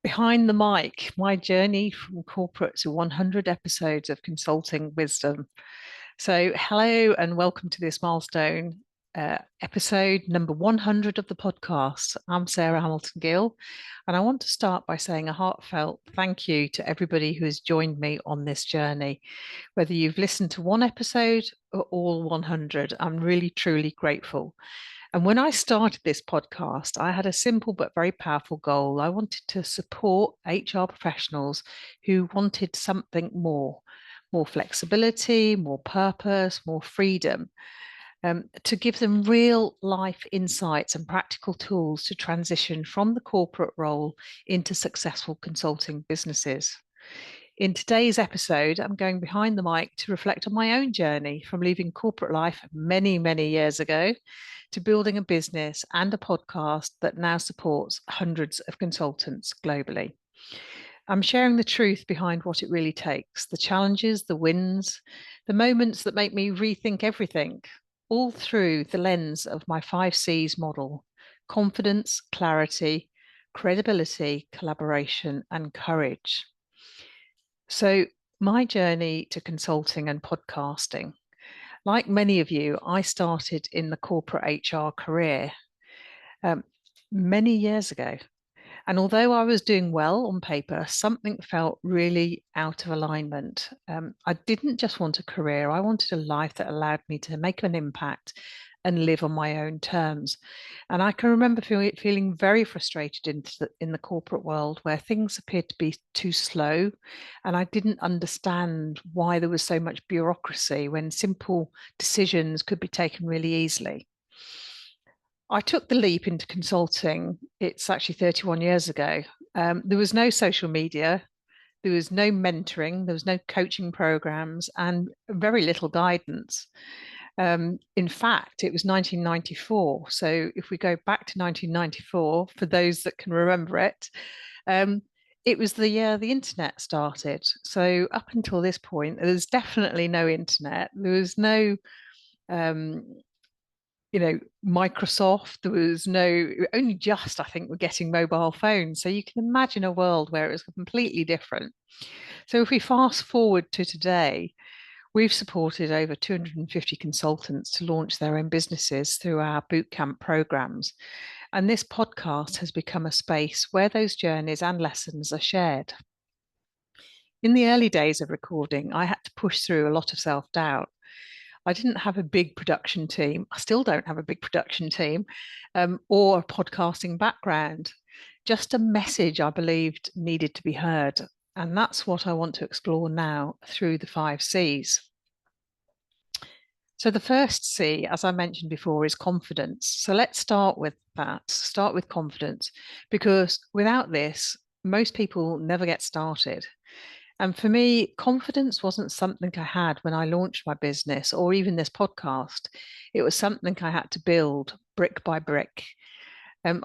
Behind the mic, my journey from corporate to 100 episodes of consulting wisdom. So, hello and welcome to this milestone episode number 100 of the podcast. I'm Sarah Hamilton-Gill, and I want to start by saying a heartfelt thank you to everybody who has joined me on this journey. Whether you've listened to one episode or all 100, I'm really, truly grateful. And when I started this podcast, I had a simple but very powerful goal. I wanted to support HR professionals who wanted something more flexibility, more purpose, more freedom, to give them real life insights and practical tools to transition from the corporate role into successful consulting businesses. In today's episode, I'm going behind the mic to reflect on my own journey from leaving corporate life many, many years ago to building a business and a podcast that now supports hundreds of consultants globally. I'm sharing the truth behind what it really takes, the challenges, the wins, the moments that make me rethink everything, all through the lens of my 5Cs model: confidence, clarity, credibility, collaboration, and courage. So, my journey to consulting and podcasting, like many of you, I started in the corporate HR career um, many years ago. And although I was doing well on paper, something felt really out of alignment. I didn't just want a career, I wanted a life that allowed me to make an impact and live on my own terms. And I can remember feeling very frustrated in the corporate world where things appeared to be too slow. And I didn't understand why there was so much bureaucracy when simple decisions could be taken really easily. I took the leap into consulting. It's actually 31 years ago. There was no social media, there was no mentoring, there was no coaching programs, and very little guidance. In fact, it was 1994. So if we go back to 1994, for those that can remember it, um, it was the year the internet started. So up until this point, there was definitely no internet. There was no um, Microsoft. There was no, only just, I think, we're getting mobile phones. So you can imagine a world where it was completely different. So if we fast forward to today, we've supported over 250 consultants to launch their own businesses through our bootcamp programs. And this podcast has become a space where those journeys and lessons are shared. In the early days of recording, I had to push through a lot of self doubt. I didn't have a big production team. I still don't have a big production team or a podcasting background, just a message I believed needed to be heard. And that's what I want to explore now through the 5Cs. So the first C, as I mentioned before, is confidence. So let's start with that, start with confidence, because without this, most people never get started. And for me, confidence wasn't something I had when I launched my business or even this podcast. It was something I had to build brick by brick.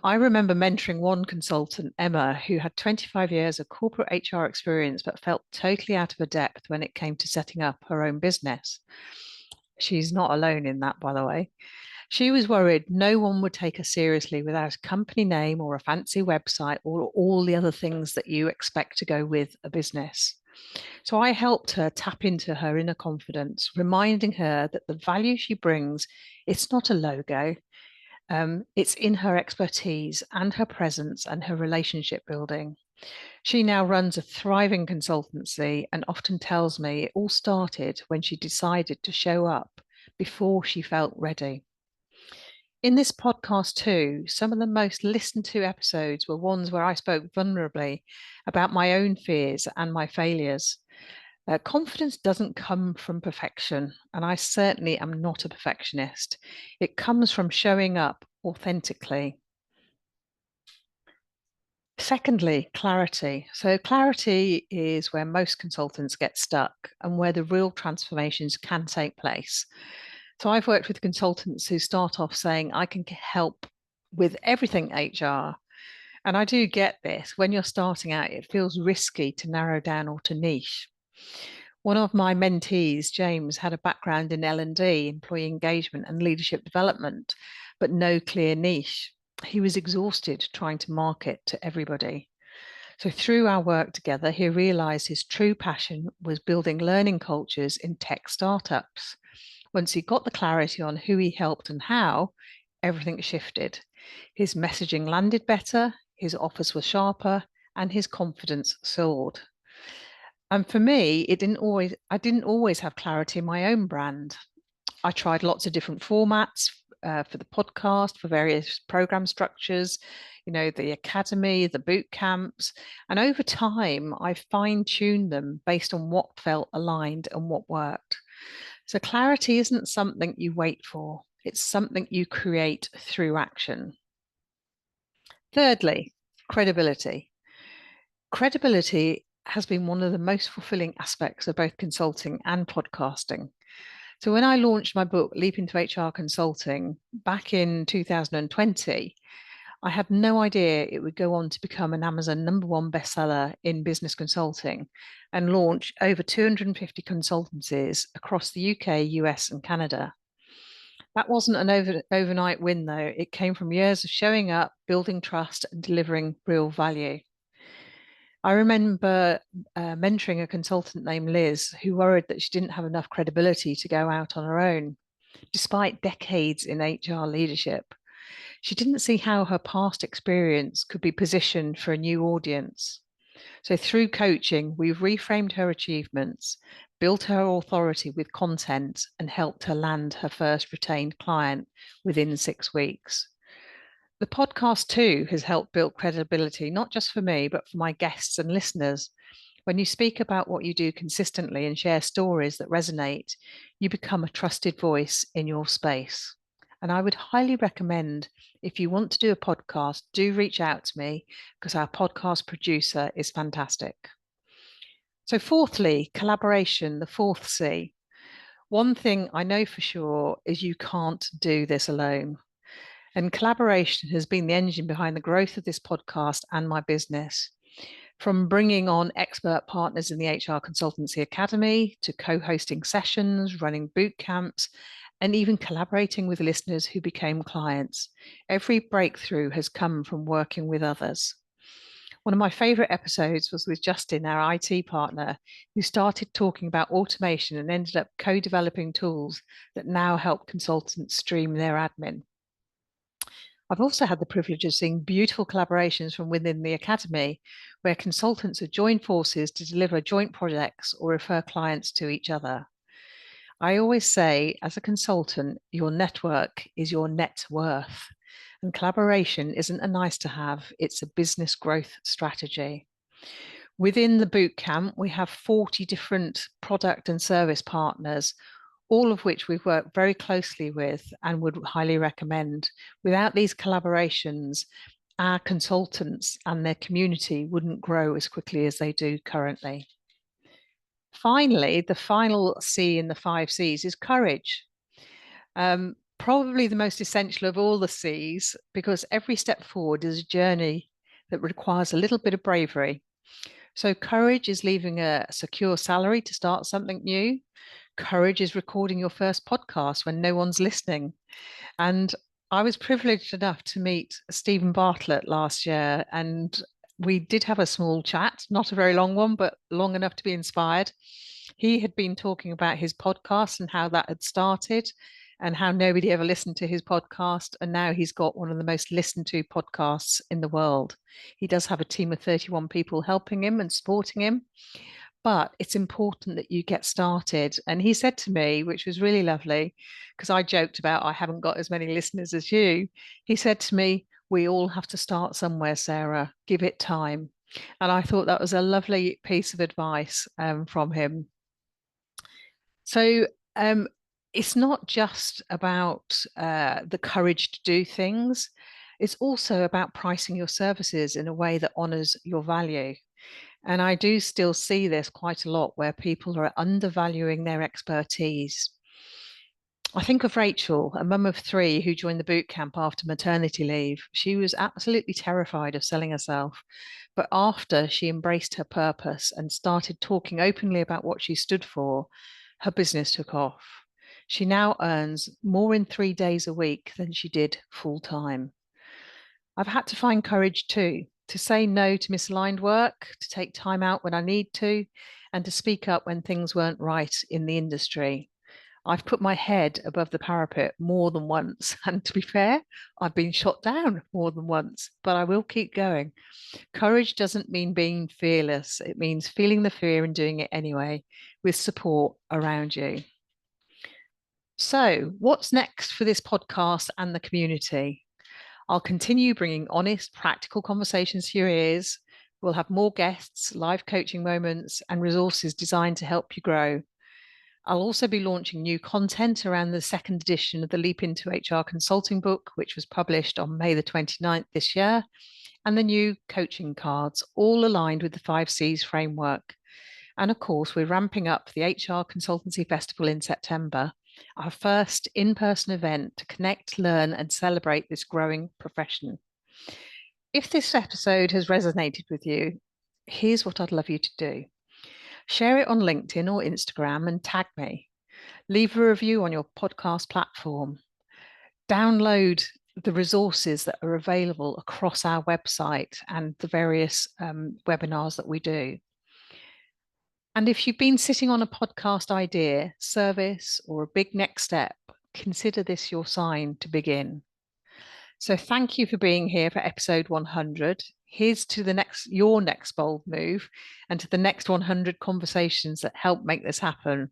I remember mentoring one consultant, Emma, who had 25 years of corporate HR experience, but felt totally out of her depth when it came to setting up her own business. She's not alone in that, by the way. She was worried no one would take her seriously without a company name or a fancy website or all the other things that you expect to go with a business. So I helped her tap into her inner confidence, reminding her that the value she brings, it's not a logo. It's in her expertise and her presence and her relationship building. She now runs a thriving consultancy and often tells me it all started when she decided to show up before she felt ready. In this podcast, too, some of the most listened to episodes were ones where I spoke vulnerably about my own fears and my failures. Confidence doesn't come from perfection, and I certainly am not a perfectionist. It comes from showing up authentically. Secondly, clarity. So, clarity is where most consultants get stuck and where the real transformations can take place. So I've worked with consultants who start off saying, I can help with everything HR. And I do get this. When you're starting out, it feels risky to narrow down or to niche. One of my mentees, James, had a background in L&D, employee engagement and leadership development, but no clear niche. He was exhausted trying to market to everybody. So through our work together, he realized his true passion was building learning cultures in tech startups. Once he got the clarity on who he helped and how, everything shifted. His messaging landed better, his offers were sharper, and his confidence soared. And for me, I didn't always have clarity in my own brand. I tried lots of different formats for the podcast, for various program structures, the academy, the boot camps. And over time, I fine tuned them based on what felt aligned and what worked. So clarity isn't something you wait for, it's something you create through action. Thirdly, credibility. Credibility has been one of the most fulfilling aspects of both consulting and podcasting. So when I launched my book, Leap into HR Consulting, back in 2020, I had no idea it would go on to become an Amazon #1 bestseller in business consulting and launch over 250 consultancies across the UK, US, and Canada. That wasn't an overnight win, though. It came from years of showing up, building trust, and delivering real value. I remember mentoring a consultant named Liz who worried that she didn't have enough credibility to go out on her own, despite decades in HR leadership. She didn't see how her past experience could be positioned for a new audience. So, through coaching, we've reframed her achievements, built her authority with content, and helped her land her first retained client within 6 weeks. The podcast too has helped build credibility, not just for me, but for my guests and listeners. When you speak about what you do consistently and share stories that resonate, you become a trusted voice in your space. And I would highly recommend, if you want to do a podcast, do reach out to me because our podcast producer is fantastic. So, fourthly, collaboration, the fourth C. One thing I know for sure is you can't do this alone. And collaboration has been the engine behind the growth of this podcast and my business. From bringing on expert partners in the HR Consultancy Academy to co-hosting sessions, running boot camps, and even collaborating with listeners who became clients. Every breakthrough has come from working with others. One of my favorite episodes was with Justin, our IT partner, who started talking about automation and ended up co-developing tools that now help consultants stream their admin. I've also had the privilege of seeing beautiful collaborations from within the Academy, where consultants have joined forces to deliver joint projects or refer clients to each other. I always say, as a consultant, your network is your net worth, and collaboration isn't a nice to have, it's a business growth strategy. Within the bootcamp, we have 40 different product and service partners, all of which we've worked very closely with and would highly recommend. Without these collaborations, our consultants and their community wouldn't grow as quickly as they do currently. Finally, the final C in the 5 C's is courage. Probably the most essential of all the C's, because every step forward is a journey that requires a little bit of bravery. So courage is leaving a secure salary to start something new. Courage is recording your first podcast when no one's listening. And I was privileged enough to meet Stephen Bartlett last year, and we did have a small chat, not a very long one, but long enough to be inspired. He had been talking about his podcast and how that had started and how nobody ever listened to his podcast. And now he's got one of the most listened to podcasts in the world. He does have a team of 31 people helping him and supporting him. But it's important that you get started. And he said to me, which was really lovely, because I joked about I haven't got as many listeners as you. He said to me, we all have to start somewhere, Sarah. Give it time. And I thought that was a lovely piece of advice from him. So it's not just about the courage to do things. It's also about pricing your services in a way that honors your value. And I do still see this quite a lot where people are undervaluing their expertise. I think of Rachel, a mum of 3 who joined the boot camp after maternity leave. She was absolutely terrified of selling herself. But after she embraced her purpose and started talking openly about what she stood for, her business took off. She now earns more in 3 days a week than she did full time. I've had to find courage too. to say no to misaligned work, to take time out when I need to, and to speak up when things weren't right in the industry. I've put my head above the parapet more than once. And to be fair, I've been shot down more than once, but I will keep going. Courage doesn't mean being fearless, it means feeling the fear and doing it anyway, with support around you. So, what's next for this podcast and the community? I'll continue bringing honest, practical conversations to your ears. We'll have more guests, live coaching moments, and resources designed to help you grow. I'll also be launching new content around the second edition of the Leap into HR consulting book, which was published on May the 29th this year, and the new coaching cards, all aligned with the 5Cs framework. And of course, we're ramping up the HR Consultancy Festival in September, our first in-person event to connect, learn, and celebrate this growing profession. If this episode has resonated with you, here's what I'd love you to do. Share it on LinkedIn or Instagram and tag me. Leave a review on your podcast platform. Download the resources that are available across our website and the various webinars that we do. And if you've been sitting on a podcast idea, service, or a big next step, consider this your sign to begin. So thank you for being here for episode 100. Here's to your next bold move and to the next 100 conversations that help make this happen.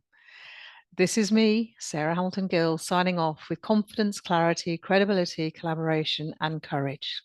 This is me, Sarah Hamilton-Gill, signing off with confidence, clarity, credibility, collaboration, and courage.